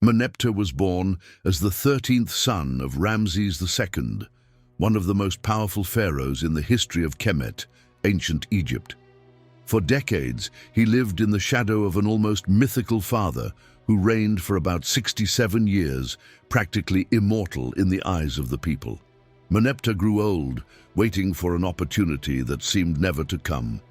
Merneptah was born as the 13th son of Ramses II, one of the most powerful pharaohs in the history of Kemet, ancient Egypt. For decades, he lived in the shadow of an almost mythical father who reigned for about 67 years, practically immortal in the eyes of the people. Merneptah grew old, waiting for an opportunity that seemed never to come.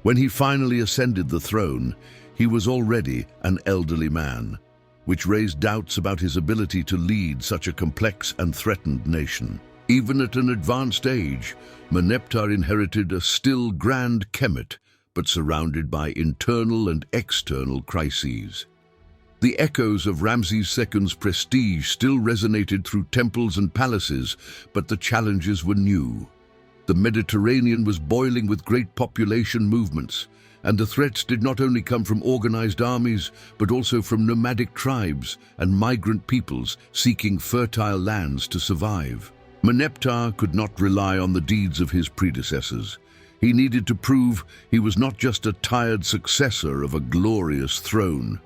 When he finally ascended the throne, he was already an elderly man, which raised doubts about his ability to lead such a complex and threatened nation. Even at an advanced age, Merneptah inherited a still grand Kemet, but surrounded by internal and external crises. The echoes of Ramses II's prestige still resonated through temples and palaces, but the challenges were new. The Mediterranean was boiling with great population movements, and the threats did not only come from organized armies, but also from nomadic tribes and migrant peoples seeking fertile lands to survive. Merneptah could not rely on the deeds of his predecessors. He needed to prove he was not just a tired successor of a glorious throne.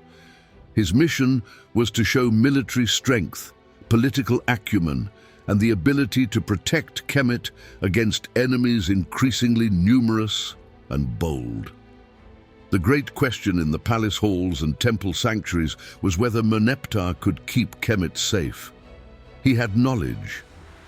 His mission was to show military strength, political acumen, and the ability to protect Kemet against enemies increasingly numerous and bold. The great question in the palace halls and temple sanctuaries was whether Merneptah could keep Kemet safe. He had knowledge,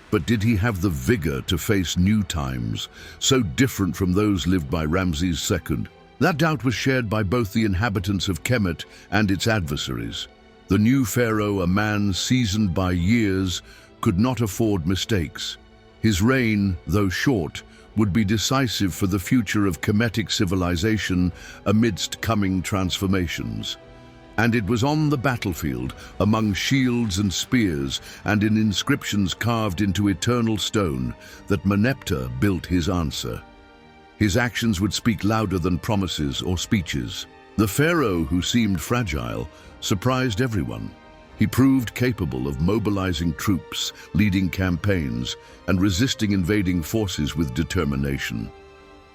but did he have the vigor to face new times, so different from those lived by Ramses II? That doubt was shared by both the inhabitants of Kemet and its adversaries. The new pharaoh, a man seasoned by years, could not afford mistakes. His reign, though short, would be decisive for the future of Kemetic civilization amidst coming transformations. And it was on the battlefield, among shields and spears, and in inscriptions carved into eternal stone, that Merneptah built his answer. His actions would speak louder than promises or speeches. The pharaoh, who seemed fragile, surprised everyone. He proved capable of mobilizing troops, leading campaigns, and resisting invading forces with determination.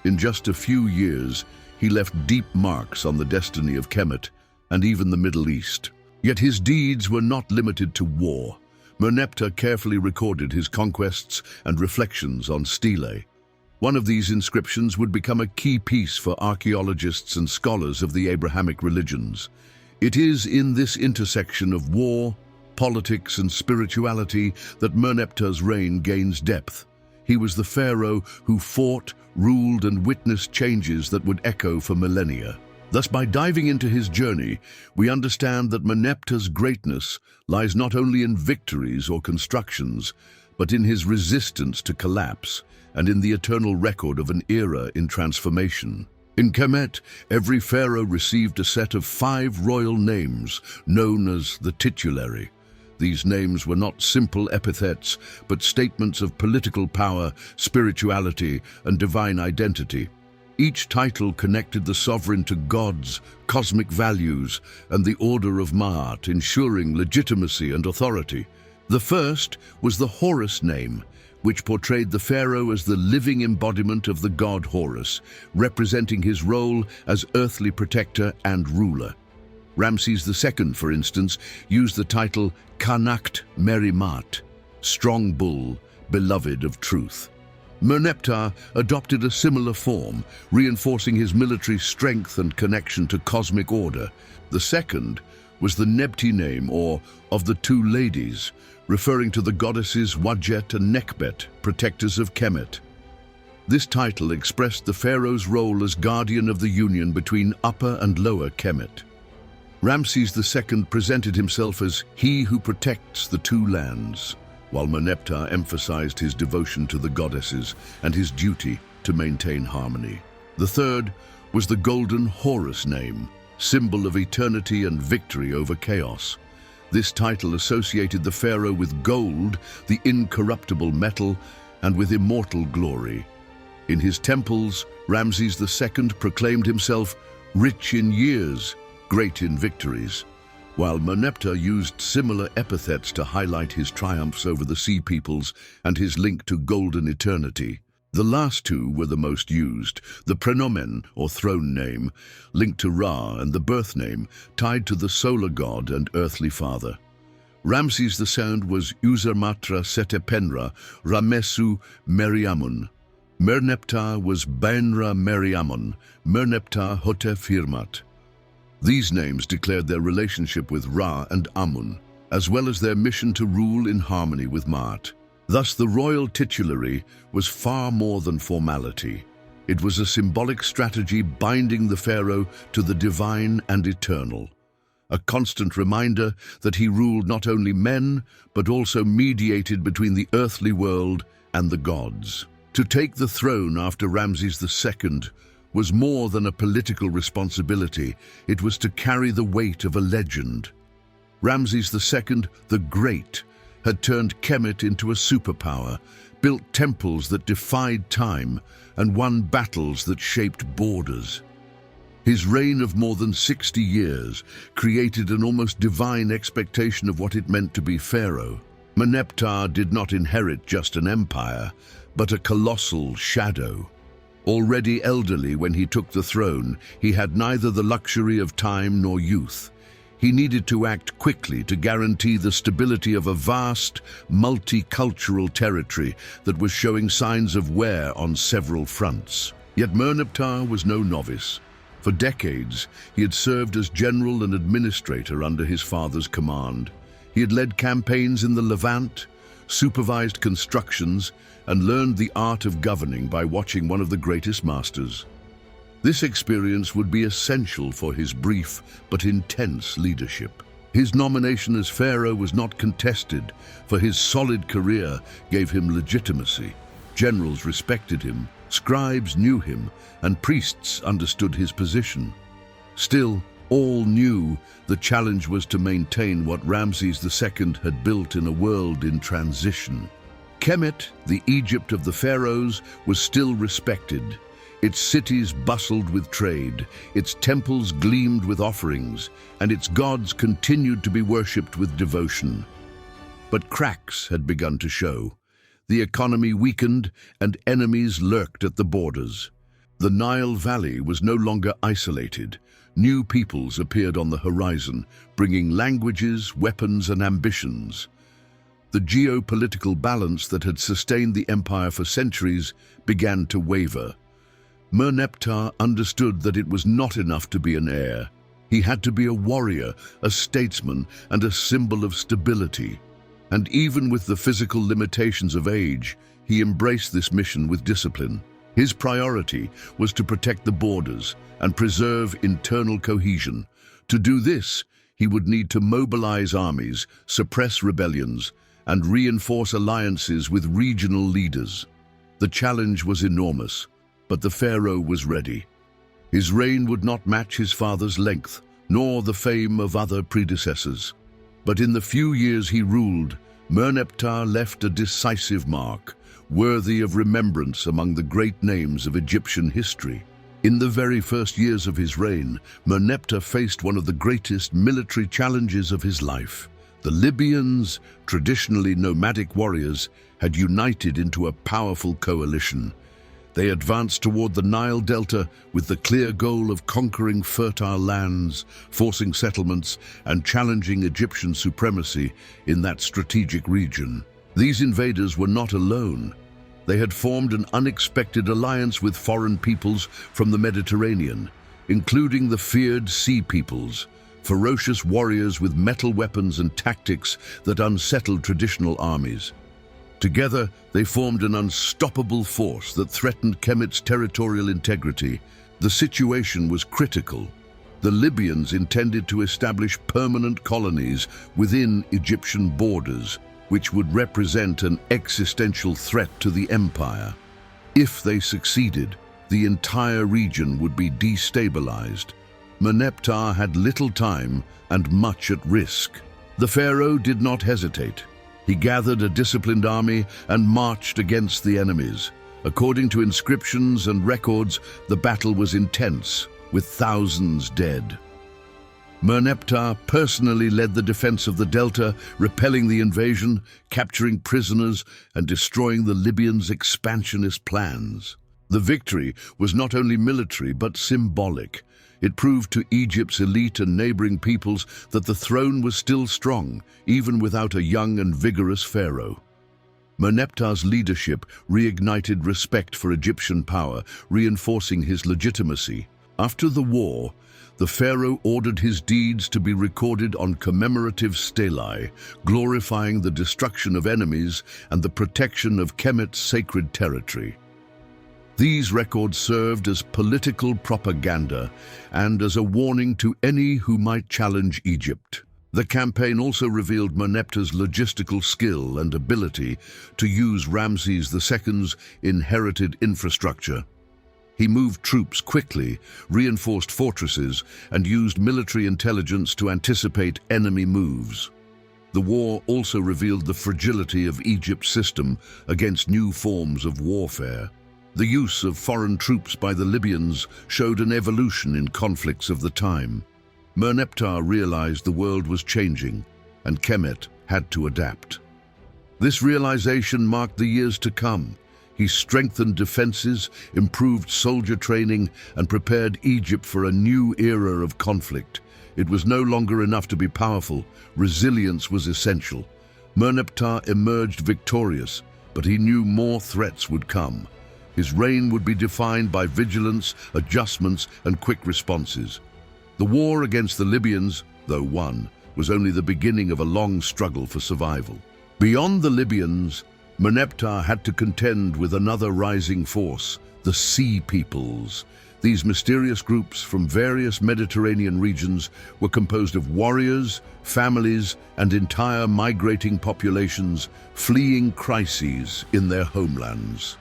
In just a few years, he left deep marks on the destiny of Kemet and even the Middle East. Yet his deeds were not limited to war. Merneptah carefully recorded his conquests and reflections on stele. One of these inscriptions would become a key piece for archaeologists and scholars of the Abrahamic religions. It is in this intersection of war, politics, and spirituality that Merneptah's reign gains depth. He was the pharaoh who fought, ruled, and witnessed changes that would echo for millennia. Thus, by diving into his journey, we understand that Merneptah's greatness lies not only in victories or constructions, but in his resistance to collapse and in the eternal record of an era in transformation. In Kemet, every pharaoh received a set of 5 royal names, known as the titulary. These names were not simple epithets, but statements of political power, spirituality, and divine identity. Each title connected the sovereign to gods, cosmic values, and the order of Ma'at, ensuring legitimacy and authority. The first was the Horus name, which portrayed the pharaoh as the living embodiment of the god Horus, representing his role as earthly protector and ruler. Ramses II, for instance, used the title Kanakt Merimat, strong bull, beloved of truth. Merneptah adopted a similar form, reinforcing his military strength and connection to cosmic order. The second was the Nebti name, or of the two ladies, referring to the goddesses Wadjet and Nekbet, protectors of Kemet. This title expressed the pharaoh's role as guardian of the union between Upper and Lower Kemet. Ramses II presented himself as he who protects the two lands, while Merneptah emphasized his devotion to the goddesses and his duty to maintain harmony. The third was the golden Horus name, symbol of eternity and victory over chaos. This title associated the pharaoh with gold, the incorruptible metal, and with immortal glory. In his temples, Ramses II proclaimed himself rich in years, great in victories, while Merneptah used similar epithets to highlight his triumphs over the sea peoples and his link to golden eternity. The last two were the most used, the prenomen, or throne name, linked to Ra, and the birth name, tied to the solar god and earthly father. Ramses II was Usermatra Setepenra Ramesu Meriamun. Merneptah was Benra Meriamun, Merneptah Hotep Hirmat. These names declared their relationship with Ra and Amun, as well as their mission to rule in harmony with Maat. Thus, the royal titulary was far more than formality. It was a symbolic strategy binding the pharaoh to the divine and eternal, a constant reminder that he ruled not only men, but also mediated between the earthly world and the gods. To take the throne after Ramses II was more than a political responsibility. It was to carry the weight of a legend. Ramses II, the Great, had turned Kemet into a superpower, built temples that defied time, and won battles that shaped borders. His reign of more than 60 years created an almost divine expectation of what it meant to be pharaoh. Merneptah did not inherit just an empire, but a colossal shadow. Already elderly when he took the throne, he had neither the luxury of time nor youth. He needed to act quickly to guarantee the stability of a vast, multicultural territory that was showing signs of wear on several fronts. Yet Merneptah was no novice. For decades, he had served as general and administrator under his father's command. He had led campaigns in the Levant, supervised constructions, and learned the art of governing by watching one of the greatest masters. This experience would be essential for his brief but intense leadership. His nomination as pharaoh was not contested, for his solid career gave him legitimacy. Generals respected him, scribes knew him, and priests understood his position. Still, all knew the challenge was to maintain what Ramses II had built in a world in transition. Kemet, the Egypt of the pharaohs, was still respected. Its cities bustled with trade, its temples gleamed with offerings, and its gods continued to be worshipped with devotion. But cracks had begun to show. The economy weakened, and enemies lurked at the borders. The Nile Valley was no longer isolated. New peoples appeared on the horizon, bringing languages, weapons, and ambitions. The geopolitical balance that had sustained the empire for centuries began to waver. Merneptah understood that it was not enough to be an heir. He had to be a warrior, a statesman, and a symbol of stability. And even with the physical limitations of age, he embraced this mission with discipline. His priority was to protect the borders and preserve internal cohesion. To do this, he would need to mobilize armies, suppress rebellions, and reinforce alliances with regional leaders. The challenge was enormous, but the pharaoh was ready. His reign would not match his father's length, nor the fame of other predecessors. But in the few years he ruled, Merneptah left a decisive mark, worthy of remembrance among the great names of Egyptian history. In the very first years of his reign, Merneptah faced one of the greatest military challenges of his life. The Libyans, traditionally nomadic warriors, had united into a powerful coalition. They advanced toward the Nile Delta with the clear goal of conquering fertile lands, forcing settlements, and challenging Egyptian supremacy in that strategic region. These invaders were not alone. They had formed an unexpected alliance with foreign peoples from the Mediterranean, including the feared Sea Peoples, ferocious warriors with metal weapons and tactics that unsettled traditional armies. Together, they formed an unstoppable force that threatened Kemet's territorial integrity. The situation was critical. The Libyans intended to establish permanent colonies within Egyptian borders, which would represent an existential threat to the empire. If they succeeded, the entire region would be destabilized. Merneptah had little time and much at risk. The pharaoh did not hesitate. He gathered a disciplined army and marched against the enemies. According to inscriptions and records, the battle was intense, with thousands dead. Merneptah personally led the defense of the delta, repelling the invasion, capturing prisoners, and destroying the Libyans' expansionist plans. The victory was not only military but symbolic. It proved to Egypt's elite and neighboring peoples that the throne was still strong, even without a young and vigorous pharaoh. Merneptah's leadership reignited respect for Egyptian power, reinforcing his legitimacy. After the war, the pharaoh ordered his deeds to be recorded on commemorative stelae, glorifying the destruction of enemies and the protection of Kemet's sacred territory. These records served as political propaganda and as a warning to any who might challenge Egypt. The campaign also revealed Merneptah's logistical skill and ability to use Ramses II's inherited infrastructure. He moved troops quickly, reinforced fortresses, and used military intelligence to anticipate enemy moves. The war also revealed the fragility of Egypt's system against new forms of warfare. The use of foreign troops by the Libyans showed an evolution in conflicts of the time. Merneptah realized the world was changing, and Kemet had to adapt. This realization marked the years to come. He strengthened defenses, improved soldier training, and prepared Egypt for a new era of conflict. It was no longer enough to be powerful. Resilience was essential. Merneptah emerged victorious, but he knew more threats would come. His reign would be defined by vigilance, adjustments, and quick responses. The war against the Libyans, though won, was only the beginning of a long struggle for survival. Beyond the Libyans, Merneptah had to contend with another rising force, the Sea Peoples. These mysterious groups from various Mediterranean regions were composed of warriors, families, and entire migrating populations fleeing crises in their homelands.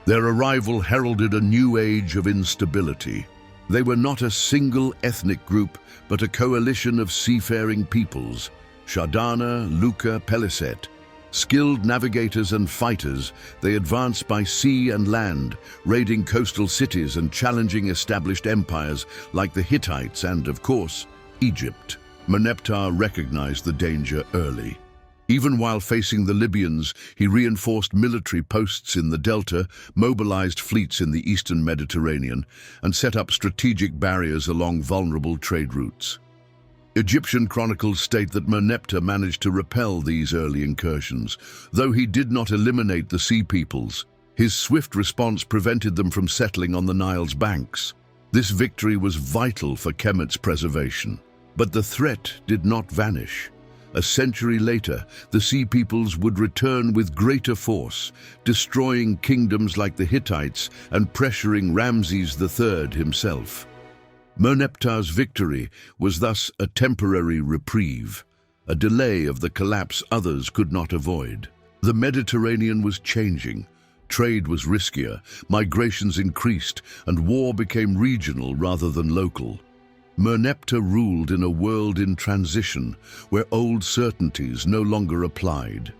Their arrival heralded a new age of instability. They were not a single ethnic group, but a coalition of seafaring peoples, Shardana, Luca, Peliset. Skilled navigators and fighters, they advanced by sea and land, raiding coastal cities and challenging established empires like the Hittites and, of course, Egypt. Merneptah recognized the danger early. Even while facing the Libyans, he reinforced military posts in the delta, mobilized fleets in the eastern Mediterranean, and set up strategic barriers along vulnerable trade routes. Egyptian chronicles state that Merneptah managed to repel these early incursions. Though he did not eliminate the Sea Peoples, his swift response prevented them from settling on the Nile's banks. This victory was vital for Kemet's preservation. But the threat did not vanish. A century later, the Sea Peoples would return with greater force, destroying kingdoms like the Hittites and pressuring Ramses III himself. Merneptah's victory was thus a temporary reprieve, a delay of the collapse others could not avoid. The Mediterranean was changing, trade was riskier, migrations increased, and war became regional rather than local. Merneptah ruled in a world in transition, where old certainties no longer applied.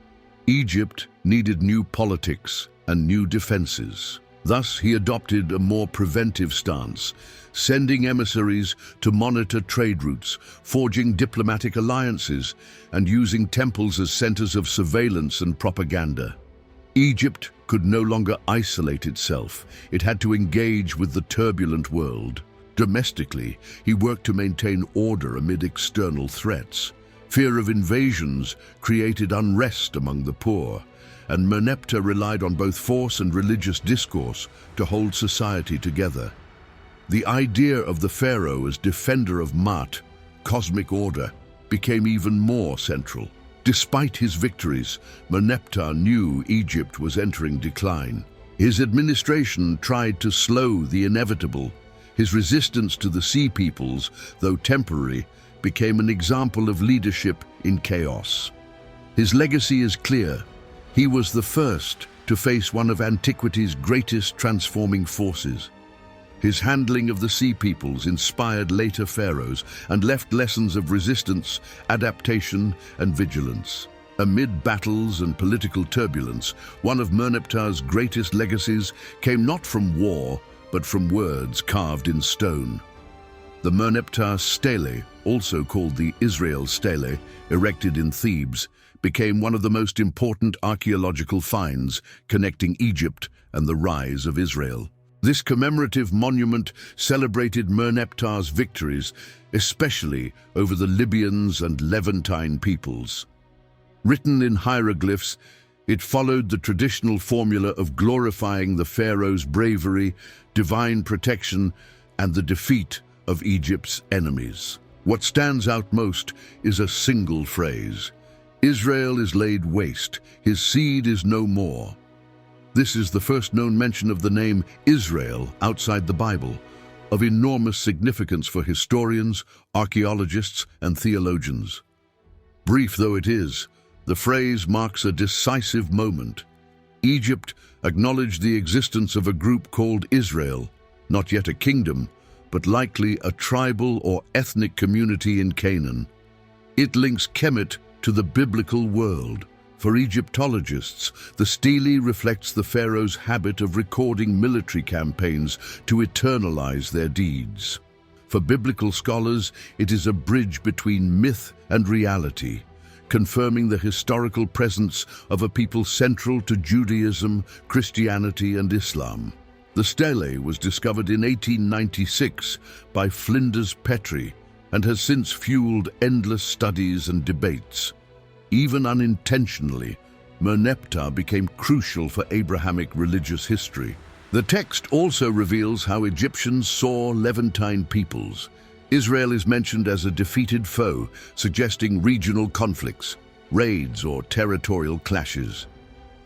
Egypt needed new politics and new defenses. Thus, he adopted a more preventive stance, sending emissaries to monitor trade routes, forging diplomatic alliances, and using temples as centers of surveillance and propaganda. Egypt could no longer isolate itself. It had to engage with the turbulent world. Domestically, he worked to maintain order amid external threats. Fear of invasions created unrest among the poor, and Merneptah relied on both force and religious discourse to hold society together. The idea of the pharaoh as defender of Maat, cosmic order, became even more central. Despite his victories, Merneptah knew Egypt was entering decline. His administration tried to slow the inevitable. His resistance to the Sea Peoples, though temporary, became an example of leadership in chaos. His legacy is clear. He was the first to face one of Antiquity's greatest transforming forces. His handling of the Sea Peoples inspired later pharaohs and left lessons of resistance, adaptation, and vigilance. Amid battles and political turbulence, one of Merneptah's greatest legacies came not from war, but from words carved in stone. The Merneptah Stele, also called the Israel Stele, erected in Thebes, became one of the most important archaeological finds connecting Egypt and the rise of Israel. This commemorative monument celebrated Merneptah's victories, especially over the Libyans and Levantine peoples. Written in hieroglyphs, it followed the traditional formula of glorifying the pharaoh's bravery, divine protection, and the defeat of Egypt's enemies. What stands out most is a single phrase: "Israel is laid waste, his seed is no more." This is the first known mention of the name Israel outside the Bible, of enormous significance for historians, archaeologists, and theologians. Brief though it is, the phrase marks a decisive moment. Egypt acknowledged the existence of a group called Israel, not yet a kingdom, but likely a tribal or ethnic community in Canaan. It links Kemet to the biblical world. For Egyptologists, the stele reflects the pharaoh's habit of recording military campaigns to eternalize their deeds. For biblical scholars, it is a bridge between myth and reality, confirming the historical presence of a people central to Judaism, Christianity, and Islam. The stele was discovered in 1896 by Flinders Petrie and has since fueled endless studies and debates. Even unintentionally, Merneptah became crucial for Abrahamic religious history. The text also reveals how Egyptians saw Levantine peoples. Israel is mentioned as a defeated foe, suggesting regional conflicts, raids, or territorial clashes.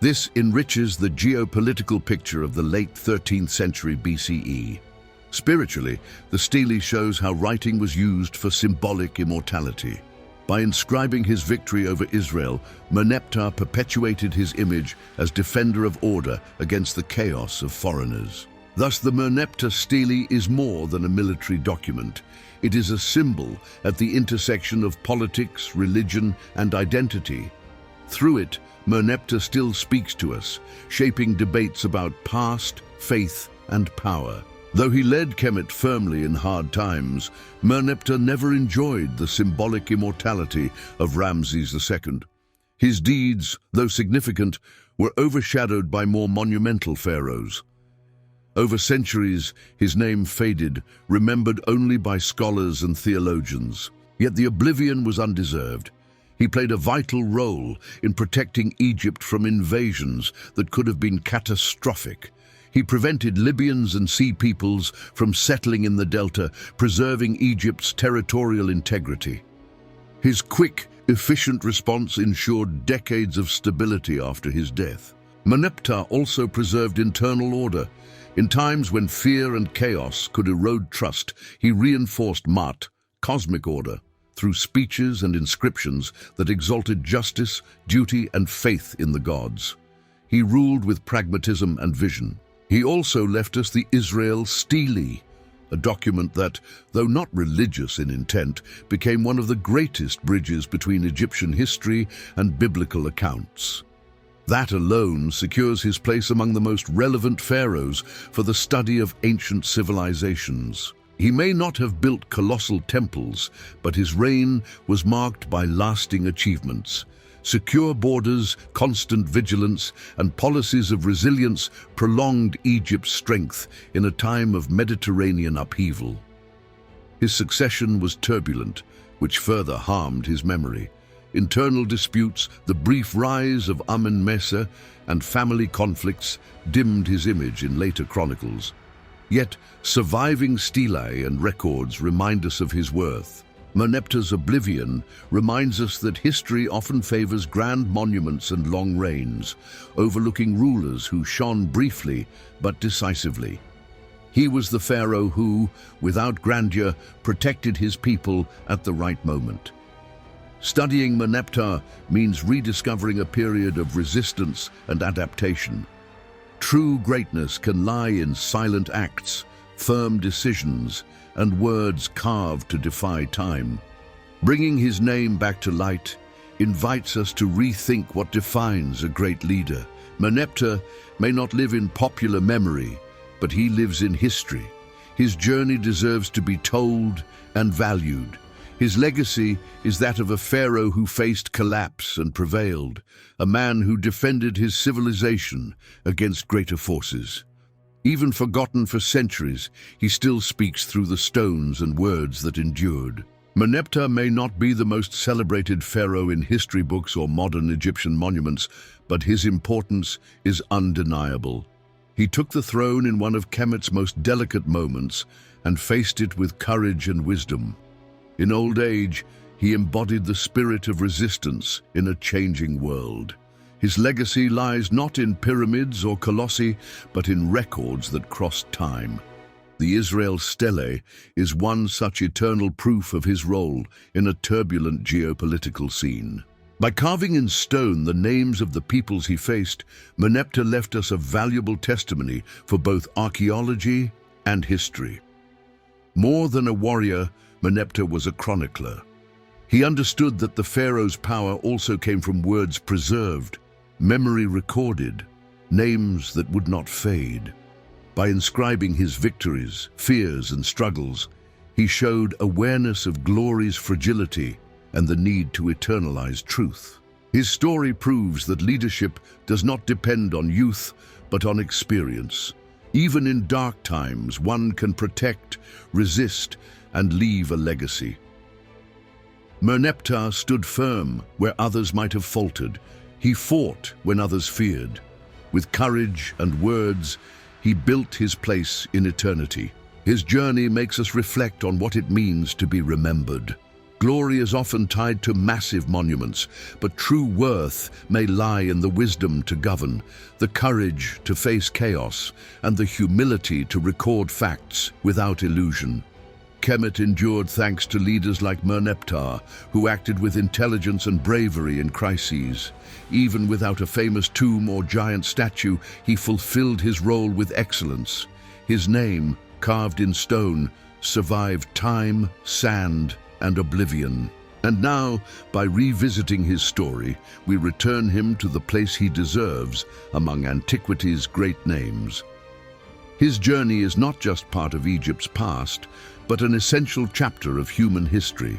This enriches the geopolitical picture of the late 13th century BCE. Spiritually, the stele shows how writing was used for symbolic immortality. By inscribing his victory over Israel, Merneptah perpetuated his image as defender of order against the chaos of foreigners. Thus, the Merneptah Stele is more than a military document. It is a symbol at the intersection of politics, religion, and identity. Through it, Merneptah still speaks to us, shaping debates about past, faith, and power. Though he led Kemet firmly in hard times, Merneptah never enjoyed the symbolic immortality of Ramses II. His deeds, though significant, were overshadowed by more monumental pharaohs. Over centuries, his name faded, remembered only by scholars and theologians. Yet the oblivion was undeserved. He played a vital role in protecting Egypt from invasions that could have been catastrophic. He prevented Libyans and sea peoples from settling in the delta, preserving Egypt's territorial integrity. His quick, efficient response ensured decades of stability after his death. Merneptah also preserved internal order. In times when fear and chaos could erode trust, he reinforced Mat, cosmic order, through speeches and inscriptions that exalted justice, duty, and faith in the gods. He ruled with pragmatism and vision. He also left us the Israel Stele, a document that, though not religious in intent, became one of the greatest bridges between Egyptian history and biblical accounts. That alone secures his place among the most relevant pharaohs for the study of ancient civilizations. He may not have built colossal temples, but his reign was marked by lasting achievements. Secure borders, constant vigilance, and policies of resilience prolonged Egypt's strength in a time of Mediterranean upheaval. His succession was turbulent, which further harmed his memory. Internal disputes, the brief rise of Amenmesse, and family conflicts dimmed his image in later chronicles. Yet, surviving stelae and records remind us of his worth. Merneptah's oblivion reminds us that history often favors grand monuments and long reigns, overlooking rulers who shone briefly but decisively. He was the pharaoh who, without grandeur, protected his people at the right moment. Studying Merneptah means rediscovering a period of resistance and adaptation. True greatness can lie in silent acts, firm decisions, and words carved to defy time. Bringing his name back to light invites us to rethink what defines a great leader. Merneptah may not live in popular memory, but he lives in history. His journey deserves to be told and valued. His legacy is that of a pharaoh who faced collapse and prevailed, a man who defended his civilization against greater forces. Even forgotten for centuries, he still speaks through the stones and words that endured. Merneptah may not be the most celebrated pharaoh in history books or modern Egyptian monuments, but his importance is undeniable. He took the throne in one of Kemet's most delicate moments and faced it with courage and wisdom. In old age, he embodied the spirit of resistance in a changing world. His legacy lies not in pyramids or colossi, but in records that cross time. The Israel Stele is one such eternal proof of his role in a turbulent geopolitical scene. By carving in stone the names of the peoples he faced, Merneptah left us a valuable testimony for both archaeology and history. More than a warrior, Merneptah was a chronicler. He understood that the pharaoh's power also came from words preserved, memory recorded, names that would not fade. By inscribing his victories, fears, and struggles, he showed awareness of glory's fragility and the need to eternalize truth. His story proves that leadership does not depend on youth, but on experience. Even in dark times, one can protect, resist, and leave a legacy. Merneptah stood firm where others might have faltered. He fought when others feared. With courage and words, he built his place in eternity. His journey makes us reflect on what it means to be remembered. Glory is often tied to massive monuments, but true worth may lie in the wisdom to govern, the courage to face chaos, and the humility to record facts without illusion. Kemet endured thanks to leaders like Merneptah, who acted with intelligence and bravery in crises. Even without a famous tomb or giant statue, he fulfilled his role with excellence. His name, carved in stone, survived time, sand, and oblivion. And now, by revisiting his story, we return him to the place he deserves among Antiquity's great names. His journey is not just part of Egypt's past, but an essential chapter of human history.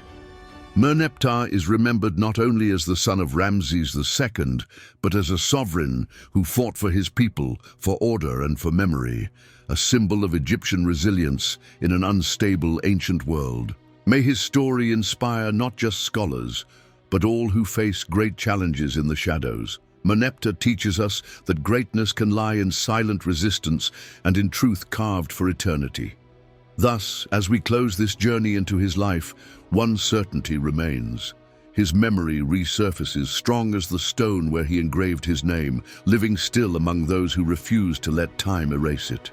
Merneptah is remembered not only as the son of Ramses II, but as a sovereign who fought for his people, for order and for memory, a symbol of Egyptian resilience in an unstable ancient world. May his story inspire not just scholars, but all who face great challenges in the shadows. Merneptah teaches us that greatness can lie in silent resistance and in truth carved for eternity. Thus, as we close this journey into his life, one certainty remains. His memory resurfaces strong as the stone where he engraved his name, living still among those who refuse to let time erase it.